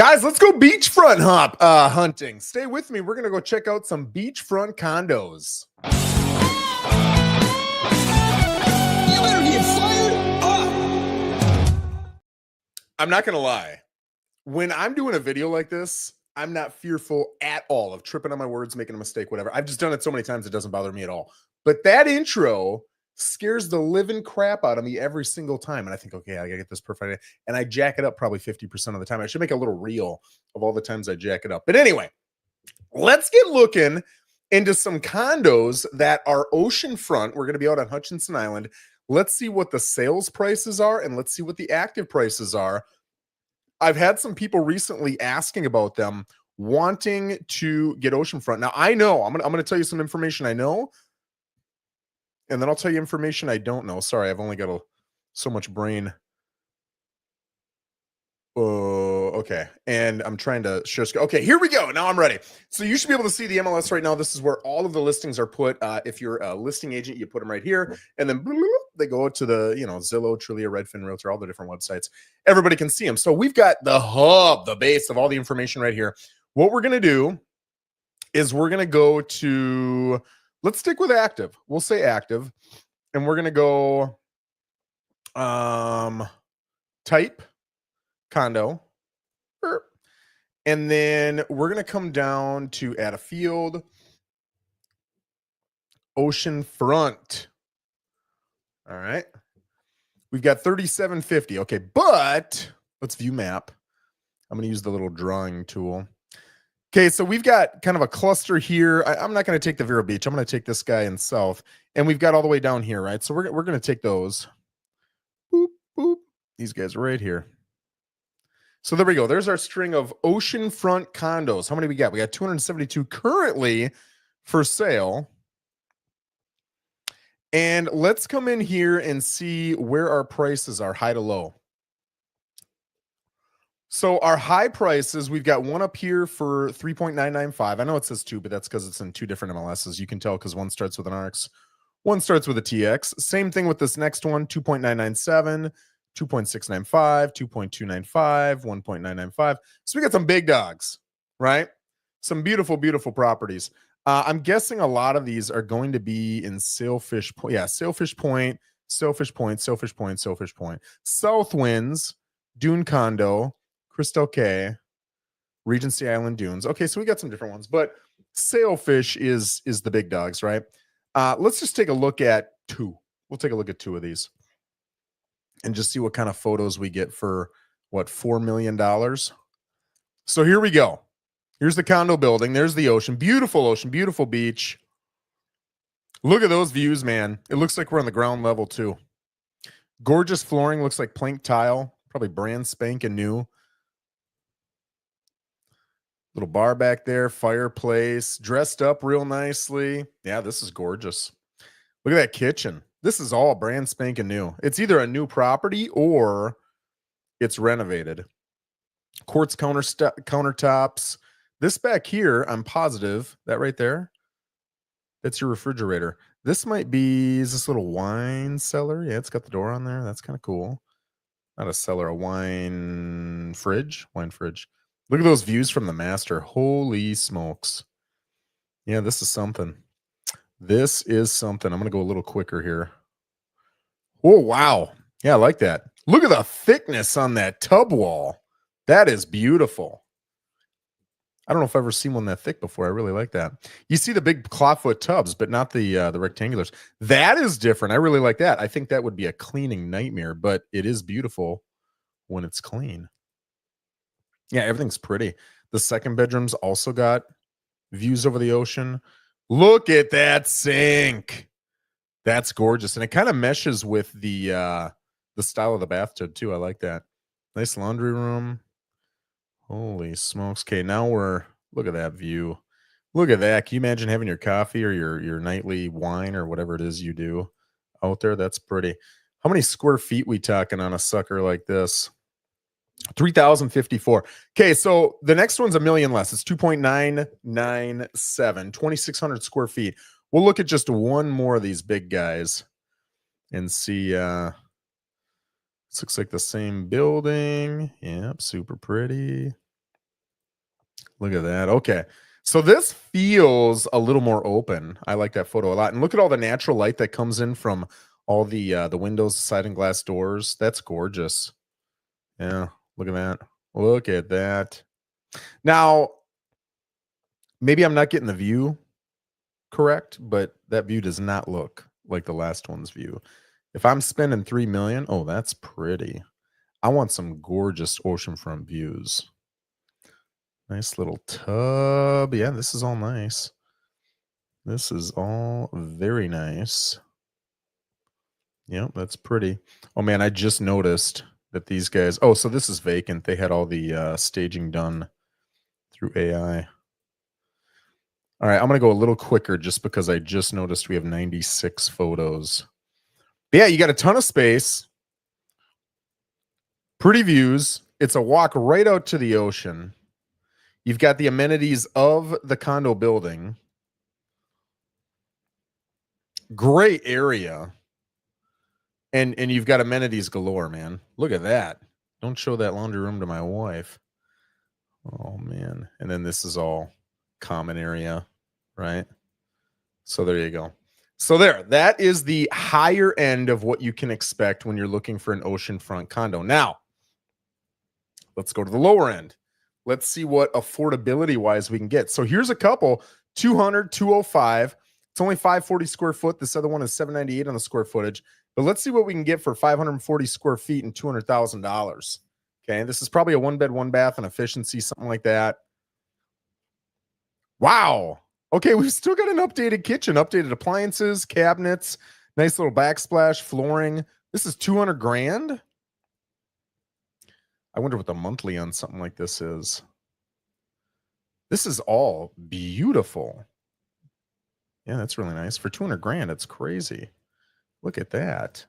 Guys, let's go beachfront hunting. Stay with me. We're going to go check out some beachfront condos. You better get fired up. I'm not going to lie. When I'm doing a video like this, I'm not fearful at all of tripping on my words, making a mistake, whatever. I've just done it so many times it doesn't bother me at all. But that intro scares the living crap out of me every single time. And I think, okay, I gotta get this perfect. And I jack it up probably 50% of the time. I should make a little reel of all the times I jack it up. But anyway, let's get looking into some condos that are oceanfront. We're going to be out on Hutchinson Island. Let's see what the sales prices are and let's see what the active prices are. I've had some people recently asking about them, wanting to get oceanfront. Now, I know, I'm going to tell you some information I know, and then I'll tell you information I don't know. Sorry, I've only got so much brain. Oh, okay. And I'm trying to just go. Okay, here we go. Now I'm ready. So you should be able to see the MLS right now. This is where all of the listings are put. If you're a listing agent, you put them right here, and then they go to the, Zillow, Trulia, Redfin, Realtor, all the different websites. Everybody can see them. So we've got the hub, the base of all the information right here. What we're going to do is we're going to go to, let's stick with active. We'll say active, and we're going to go type condo, and then we're going to come down to add a field, oceanfront. All right, we've got 3750. Okay, but let's view map. I'm going to use the little drawing tool. Okay, so we've got kind of a cluster here. I'm not going to take the Vero Beach. I'm going to take this guy in south, and we've got all the way down here, right? So we're going to take those. Boop, boop. These guys are right here. So there we go. There's our string of oceanfront condos. How many we got? We got 272 currently for sale. And let's come in here and see where our prices are, high to low. So our high prices, we've got one up here for 3.995. I know it says 2, but that's because it's in 2 different MLSs. You can tell because one starts with an RX, one starts with a TX. Same thing with this next one, 2.997. 2.695, 2.295, 1.995. So we got some big dogs, right? Some beautiful, beautiful properties. I'm guessing a lot of these are going to be in Sailfish Point. Yeah, Sailfish Point, Sailfish Point, Sailfish Point, Sailfish Point. Southwinds, Dune Condo, Crystal Cay, Regency Island Dunes. Okay, so we got some different ones, but Sailfish is the big dogs, right? Let's just take a look at 2. We'll take a look at 2 of these and just see what kind of photos we get for, what, $4 million. So here we go. Here's the condo building. There's the ocean, beautiful beach. Look at those views, man. It looks like we're on the ground level too. Gorgeous flooring, looks like plank tile, probably brand spanking new. Little bar back there, fireplace, dressed up real nicely. Yeah, this is gorgeous. Look at that kitchen. This is all brand spanking new. It's either a new property or it's renovated. Quartz countertops. This back here, I'm positive, that right there, that's your refrigerator. This might be, is this little wine cellar? Yeah, it's got the door on there. That's kind of cool. Not a cellar, a wine fridge. Wine fridge. Look at those views from the master. Holy smokes. Yeah, this is something. This is something. I'm going to go a little quicker here. Oh, wow. Yeah, I like that. Look at the thickness on that tub wall. That is beautiful. I don't know if I've ever seen one that thick before. I really like that. You see the big clawfoot tubs, but not the rectangulars. That is different. I really like that. I think that would be a cleaning nightmare, but it is beautiful when it's clean. Yeah, everything's pretty. The second bedroom's also got views over the ocean. Look at that sink. That's gorgeous. And it kind of meshes with the style of the bathtub too. I like that. Nice laundry room. Holy smokes. Okay, now look at that view. Look at that. Can you imagine having your coffee or your nightly wine or whatever it is you do out there? That's pretty. How many square feet we talking on a sucker like this? 3,054. Okay, so the next one's $1 million less. It's 2.997, 2,600 square feet. We'll look at just one more of these big guys and see. This looks like the same building. Yep, super pretty. Look at that. Okay. So this feels a little more open. I like that photo a lot. And look at all the natural light that comes in from all the windows, sliding glass doors. That's gorgeous. Yeah, look at that. Look at that. Now, maybe I'm not getting the view correct, but that view does not look like the last one's view. If I'm spending 3 million, oh, that's pretty. I want some gorgeous oceanfront views. Nice little tub. Yeah, this is all nice. This is all very nice. Yep, that's pretty. Oh man, I just noticed that these guys. Oh, so this is vacant. They had all the staging done through AI. All right, I'm gonna go a little quicker just because I just noticed we have 96 photos. But yeah, you got a ton of space, pretty views. It's a walk right out to the ocean. You've got the amenities of the condo building. Great area. And you've got amenities galore, man. Look at that. Don't show that laundry room to my wife. Oh man. And then this is all common area, right? So there you go. So that is the higher end of what you can expect when you're looking for an oceanfront condo. Now, let's go to the lower end. Let's see what affordability wise we can get. So here's a couple 200, 205. It's only 540 square foot. This other one is 798 on the square footage. But let's see what we can get for 540 square feet and $200,000. Okay. This is probably a one bed, one bath and efficiency, something like that. Wow. Okay. We've still got an updated kitchen, updated appliances, cabinets, nice little backsplash, flooring. This is 200 grand. I wonder what the monthly on something like this is. This is all beautiful. Yeah, that's really nice. For 200 grand, it's crazy. Look at that.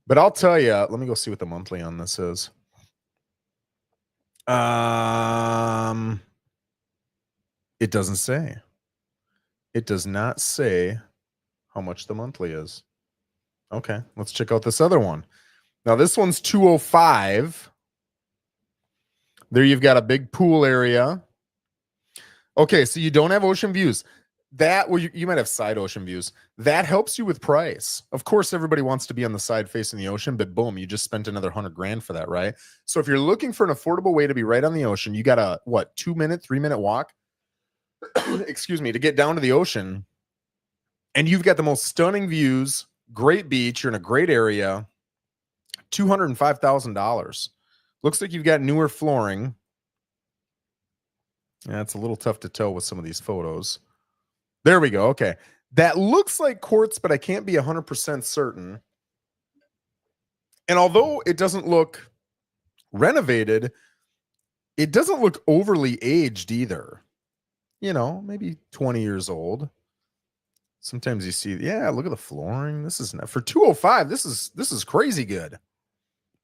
But I'll tell you, let me go see what the monthly on this is. It doesn't say. It does not say how much the monthly is. Okay, let's check out this other one. Now, this one's 205. There you've got a big pool area. Okay, so you don't have ocean views. That, well, you might have side ocean views. That helps you with price. Of course, everybody wants to be on the side facing the ocean, but boom, you just spent another 100 grand for that, right? So if you're looking for an affordable way to be right on the ocean, you got a, 2-minute, 3-minute walk, excuse me, to get down to the ocean. And you've got the most stunning views, great beach, you're in a great area, $205,000. Looks like you've got newer flooring. Yeah, it's a little tough to tell with some of these photos. There we go. Okay. That looks like quartz, but I can't be 100% certain. And although it doesn't look renovated, it doesn't look overly aged either. You know, maybe 20 years old. Sometimes you see, yeah, look at the flooring. This is not, for 205. This is crazy good.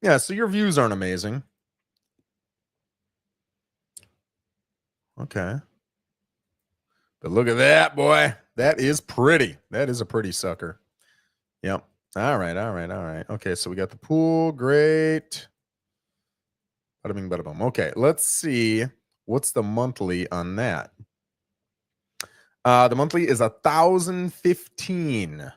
Yeah, so your views aren't amazing. Okay. But look at that, boy. That is pretty. That is a pretty sucker. Yep. All right. Okay, so we got the pool. Great. Bada bing, bada boom. Okay, let's see. What's the monthly on that? The monthly is 1,015. All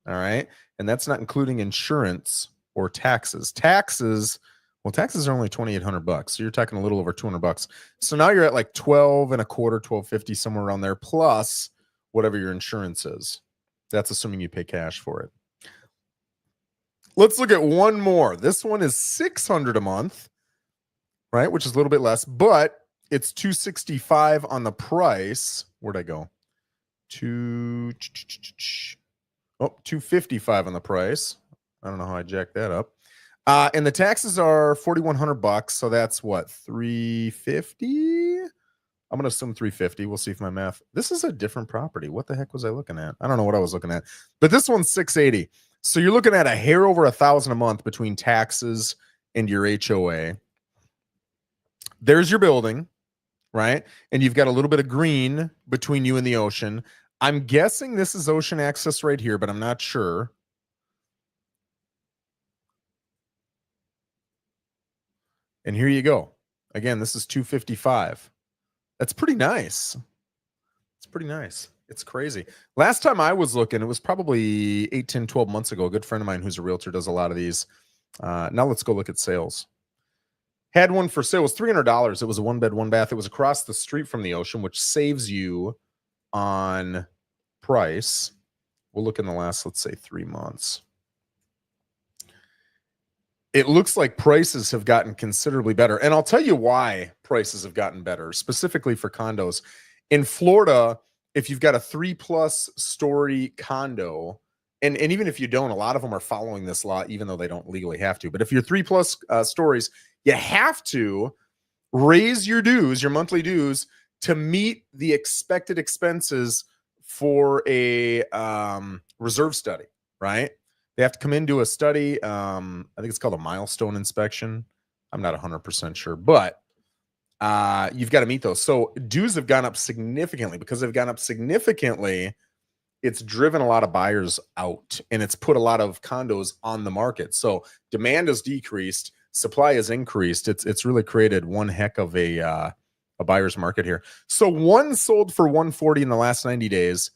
right. And that's not including insurance or taxes. Taxes are only $2,800. So you're talking a little over $200. So now you're at like 12 and a quarter, 1250, somewhere around there, plus whatever your insurance is. That's assuming you pay cash for it. Let's look at one more. This one is $600 a month, right? Which is a little bit less, but it's $265 on the price. Where'd I go? $255 on the price. I don't know how I jacked that up. And the taxes are $4,100. So that's what, $350? I'm going to assume $350. We'll see if my math. This is a different property. What the heck was I looking at? I don't know what I was looking at, but this one's $680. So you're looking at a hair over $1,000 a month between taxes and your HOA. There's your building, right? And you've got a little bit of green between you and the ocean. I'm guessing this is ocean access right here, but I'm not sure. And here you go. Again, this is $255. That's pretty nice. It's pretty nice. It's crazy. Last time I was looking, it was probably 8, 10, 12 months ago. A good friend of mine who's a realtor does a lot of these. Now let's go look at sales. Had one for sale. It was $300. It was a 1-bed, 1-bath. It was across the street from the ocean, which saves you on price. We'll look in the last, let's say, 3 months. It looks like prices have gotten considerably better. And I'll tell you why prices have gotten better, specifically for condos. In Florida, if you've got a 3+ story condo, and even if you don't, a lot of them are following this law, even though they don't legally have to. But if you're 3+ stories, you have to raise your dues, your monthly dues, to meet the expected expenses for a reserve study, right? They have to come into a study. I think it's called a milestone inspection. I'm not 100% sure, but you've got to meet those. So dues have gone up significantly. Because they've gone up significantly, it's driven a lot of buyers out, and it's put a lot of condos on the market. So demand has decreased, supply has increased. It's really created one heck of a buyer's market here. So one sold for 140 in the last 90 days.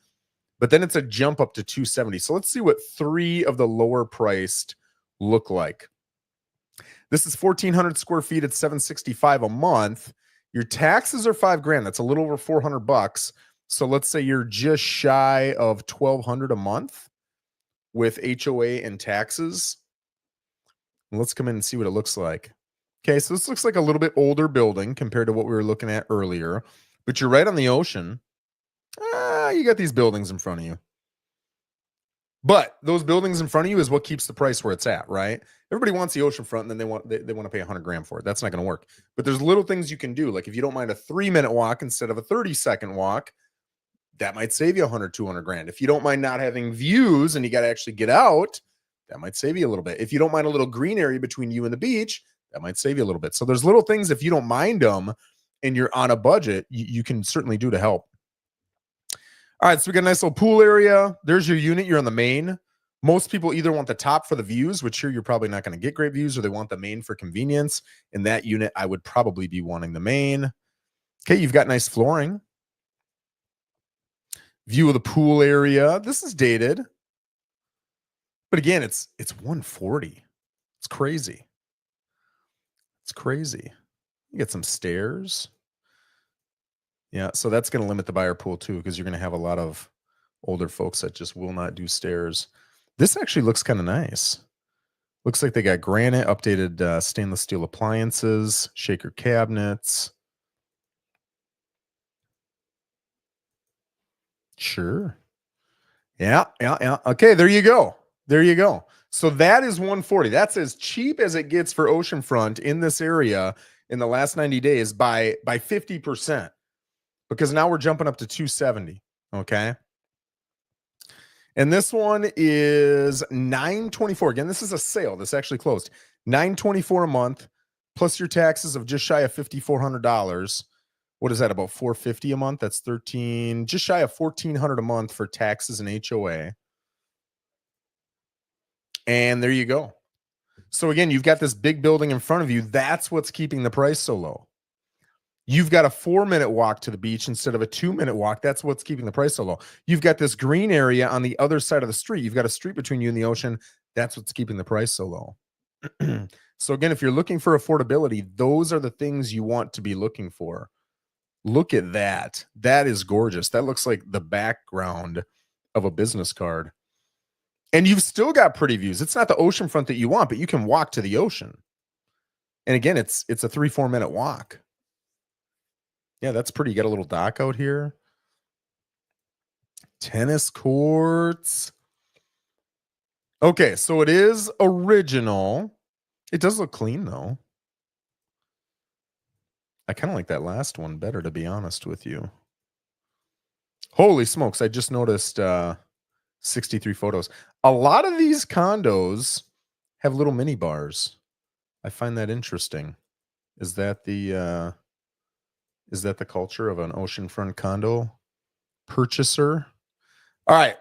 But then it's a jump up to 270. So let's see what 3 of the lower priced look like. This is 1,400 square feet at $765 a month. Your taxes are $5,000. That's a little over $400. So let's say you're just shy of $1,200 a month with HOA and taxes. And let's come in and see what it looks like. Okay, so this looks like a little bit older building compared to what we were looking at earlier, but you're right on the ocean. You got these buildings in front of you. But those buildings in front of you is what keeps the price where it's at, right? Everybody wants the ocean front, and then they want to pay $100,000 for it. That's not going to work. But there's little things you can do. Like if you don't mind a 3-minute walk instead of a 30-second walk, that might save you $100,000, $200,000. If you don't mind not having views and you got to actually get out, that might save you a little bit. If you don't mind a little green area between you and the beach, that might save you a little bit. So there's little things, if you don't mind them and you're on a budget, you can certainly do to help. All right, so we got a nice little pool area. There's your unit. You're on the main. Most people either want the top for the views, which here you're probably not going to get great views, or they want the main for convenience. In that unit, I would probably be wanting the main. Okay, you've got nice flooring. View of the pool area. This is dated. But again, it's 140. It's crazy. It's crazy. You get some stairs. Yeah, so that's going to limit the buyer pool too, because you're going to have a lot of older folks that just will not do stairs. This actually looks kind of nice. Looks like they got granite, updated stainless steel appliances, shaker cabinets. Sure. Yeah. Okay, there you go. There you go. So that is 140. That's as cheap as it gets for oceanfront in this area in the last 90 days by 50%. Because now we're jumping up to 270. Okay. And this one is $924. Again, this is a sale. This actually closed. $924 a month, plus your taxes of just shy of $5,400. What is that? About $450 a month? That's just shy of $1,400 a month for taxes and HOA. And there you go. So again, you've got this big building in front of you. That's what's keeping the price so low. You've got a 4-minute walk to the beach instead of a 2-minute walk. That's what's keeping the price so low. You've got this green area on the other side of the street. You've got a street between you and the ocean. That's what's keeping the price so low. So again, if you're looking for affordability, those are the things you want to be looking for. Look at that. That is gorgeous. That looks like the background of a business card. And you've still got pretty views. It's not the oceanfront that you want, but you can walk to the ocean. And again, it's a 3-4 minute walk. Yeah, that's pretty. You got a little dock out here. Tennis courts. Okay, so it is original. It does look clean, though. I kind of like that last one better, to be honest with you. Holy smokes, I just noticed 63 photos. A lot of these condos have little mini bars. I find that interesting. Is that the culture of an oceanfront condo purchaser? All right,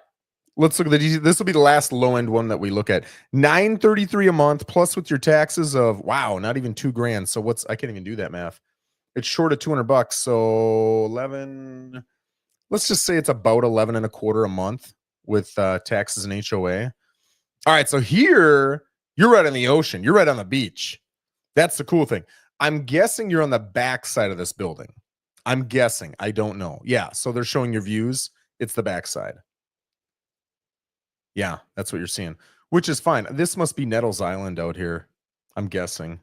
let's look at this will be the last low end one that we look at. $933 a month plus with your taxes of, wow, not even $2,000. So I can't even do that math. It's short of $200. So 11, let's just say it's about 11 and a quarter a month with taxes and HOA. All right. So here you're right on the ocean. You're right on the beach. That's the cool thing. I'm guessing you're on the back side of this building. I'm guessing. I don't know. Yeah. So they're showing your views. It's the backside. Yeah, that's what you're seeing, which is fine. This must be Nettles Island out here, I'm guessing.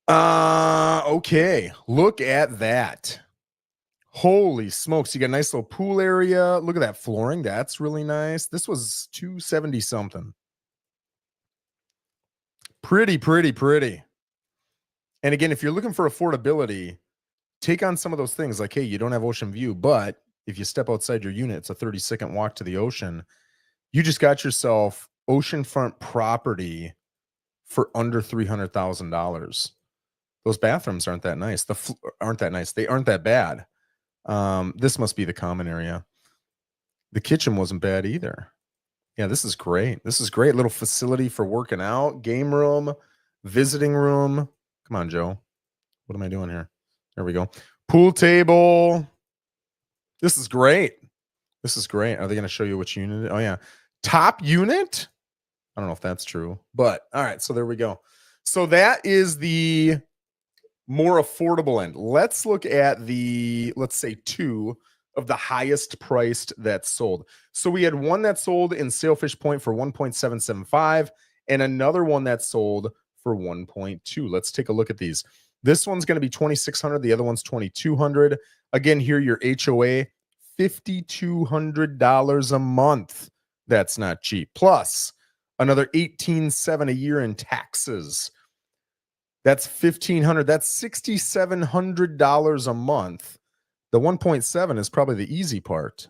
Okay. Look at that. Holy smokes. You got a nice little pool area. Look at that flooring. That's really nice. This was 270 something. Pretty, pretty, pretty. And again, if you're looking for affordability, take on some of those things like, hey, you don't have ocean view, but if you step outside your unit, it's a 30-second walk to the ocean. You just got yourself oceanfront property for under $300,000. Those bathrooms aren't that nice. Aren't that nice. They aren't that bad. This must be the common area. The kitchen wasn't bad either. Yeah, this is great. This is great. Little facility for working out, game room, visiting room. Come on, Joe. What am I doing here? There we go. Pool table. This is great. This is great. Are they going to show you which unit? Oh, yeah. Top unit? I don't know if that's true, but all right. So there we go. So that is the more affordable end. Let's look at the, let's say, two of the highest priced that sold. So we had one that sold in Sailfish Point for 1.775 and another one that sold for 1.2. Let's take a look at these. This one's going to be 2,600. The other one's 2,200. Again, here your HOA, $5,200 a month. That's not cheap. Plus another $18,700 a year in taxes. That's $1,500. That's $6,700 a month. The 1.7 is probably the easy part.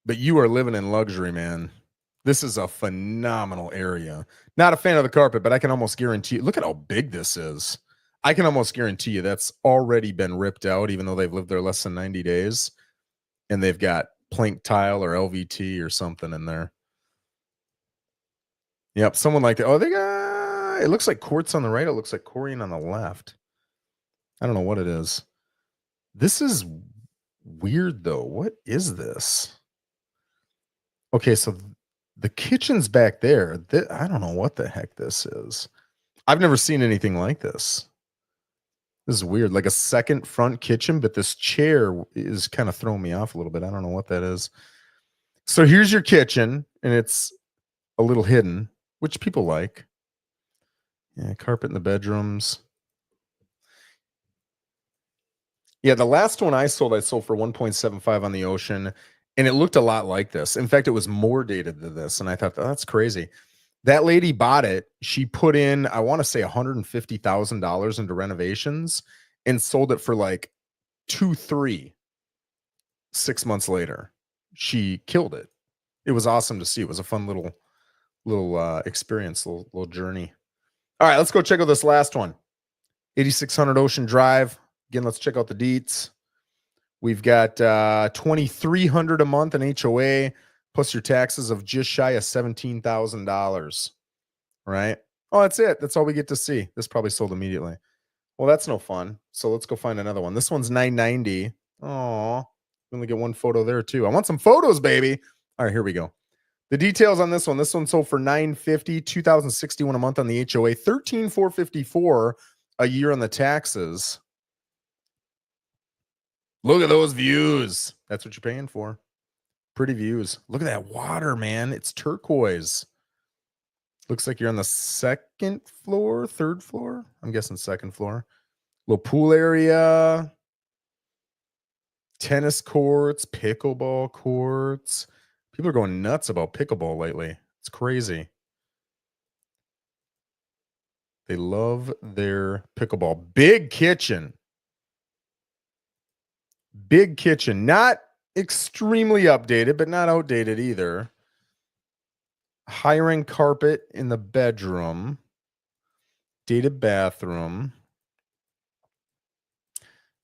But you are living in luxury, man. This is a phenomenal area. Not a fan of the carpet, but I can almost guarantee you. Look at how big this is. I can almost guarantee you that's already been ripped out, even though they've lived there less than 90 days. And they've got plank tile or LVT or something in there. Yep, someone like that. Oh, they got, it looks like quartz on the right. It looks like corian on the left. I don't know what it is. This is weird, though. What is this? Okay, so the kitchen's back there. I don't know what the heck this is. I've never seen anything like this. This is weird. Like a second front kitchen, but this chair is kind of throwing me off a little bit. I don't know what that is. So here's your kitchen, and it's a little hidden, which people like. Yeah, carpet in the bedrooms. Yeah, the last one I sold for 1.75 on the ocean, and it looked a lot like this. In fact, it was more dated than this, and I thought, oh, that's crazy. That lady bought it. She put in, I want to say $150,000 into renovations and sold it for like 2-3 6 months later. She killed it. It was awesome to see. It was a fun little experience, little journey. All right, let's go check out this last one. 8600 Ocean Drive. Again, let's check out the deets. We've got $2,300 a month in HOA, plus your taxes of just shy of $17,000. Right? Oh, that's it. That's all we get to see. This probably sold immediately. Well, that's no fun. So let's go find another one. This one's $990. Oh, we only get one photo there too. I want some photos, baby. All right, here we go. The details on this one. This one sold for $950, $2,061 a month on the HOA, $13,454 a year on the taxes. Look at those views. That's what you're paying for. Pretty views. Look at that water, man. It's turquoise. Looks like you're on the second floor, third floor. I'm guessing second floor. Little pool area. Tennis courts, pickleball courts. People are going nuts about pickleball lately. It's crazy. They love their pickleball. Big kitchen. Big kitchen. Not extremely updated, but not outdated either. Hiring carpet in the bedroom. Dated bathroom.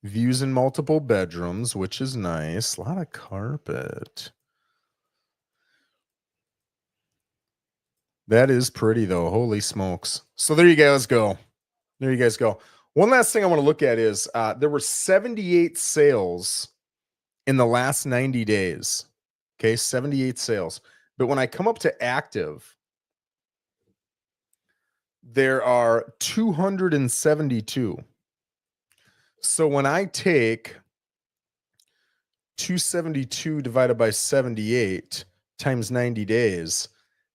Views in multiple bedrooms, which is nice. A lot of carpet. That is pretty though. Holy smokes. So there you guys go. There you guys go. One last thing I want to look at is there were 78 sales in the last 90 days. Okay, 78 sales. But when I come up to active, there are 272. So when I take 272 divided by 78 times 90 days,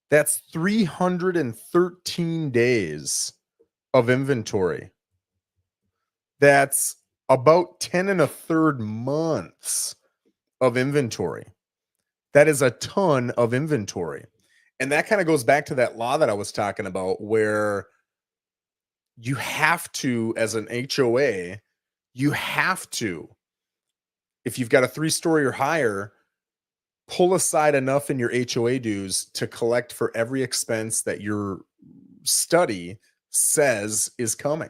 that's 313 days of inventory. That's about 10 and a third months of inventory. That is a ton of inventory. And that kind of goes back to that law that I was talking about, where you have to, as an HOA, you have to, if you've got a 3-story or higher, pull aside enough in your HOA dues to collect for every expense that your study says is coming.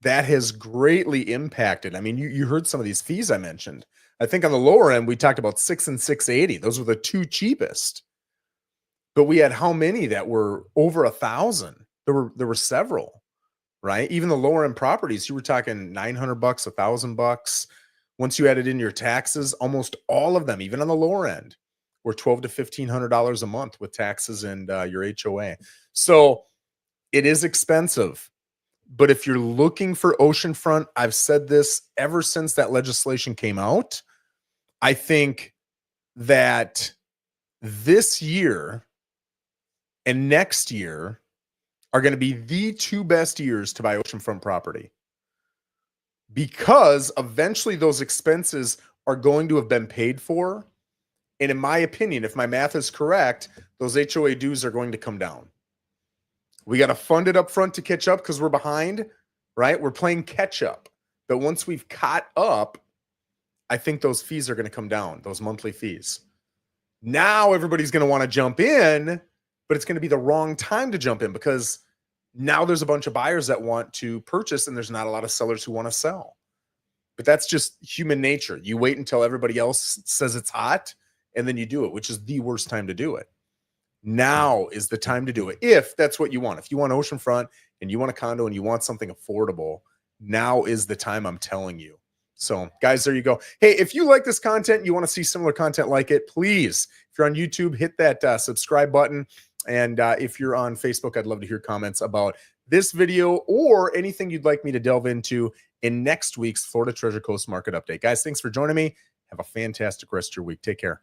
That has greatly impacted. I mean, you heard some of these fees I mentioned. I think on the lower end, we talked about $6 and $680. Those were the two cheapest. But we had how many that were over 1,000? There were several, right? Even the lower end properties, you were talking $900, $1,000. Once you added in your taxes, almost all of them, even on the lower end, were $1,200 to $1,500 a month with taxes and your HOA. So it is expensive. But if you're looking for oceanfront, I've said this ever since that legislation came out. I think that this year and next year are going to be the two best years to buy oceanfront property, because eventually those expenses are going to have been paid for. And in my opinion, if my math is correct, those HOA dues are going to come down. We got to fund it up front to catch up because we're behind, right? We're playing catch up. But once we've caught up, I think those fees are going to come down, those monthly fees. Now everybody's going to want to jump in, but it's going to be the wrong time to jump in, because now there's a bunch of buyers that want to purchase and there's not a lot of sellers who want to sell. But that's just human nature. You wait until everybody else says it's hot and then you do it, which is the worst time to do it. Now is the time to do it, if that's what you want. If you want oceanfront and you want a condo and you want something affordable, now is the time, I'm telling you. So, guys, there you go. Hey, if you like this content, you want to see similar content like it, please, if you're on YouTube, hit that subscribe button. And if you're on Facebook, I'd love to hear comments about this video or anything you'd like me to delve into in next week's Florida Treasure Coast Market Update. Guys, thanks for joining me. Have a fantastic rest of your week. Take care.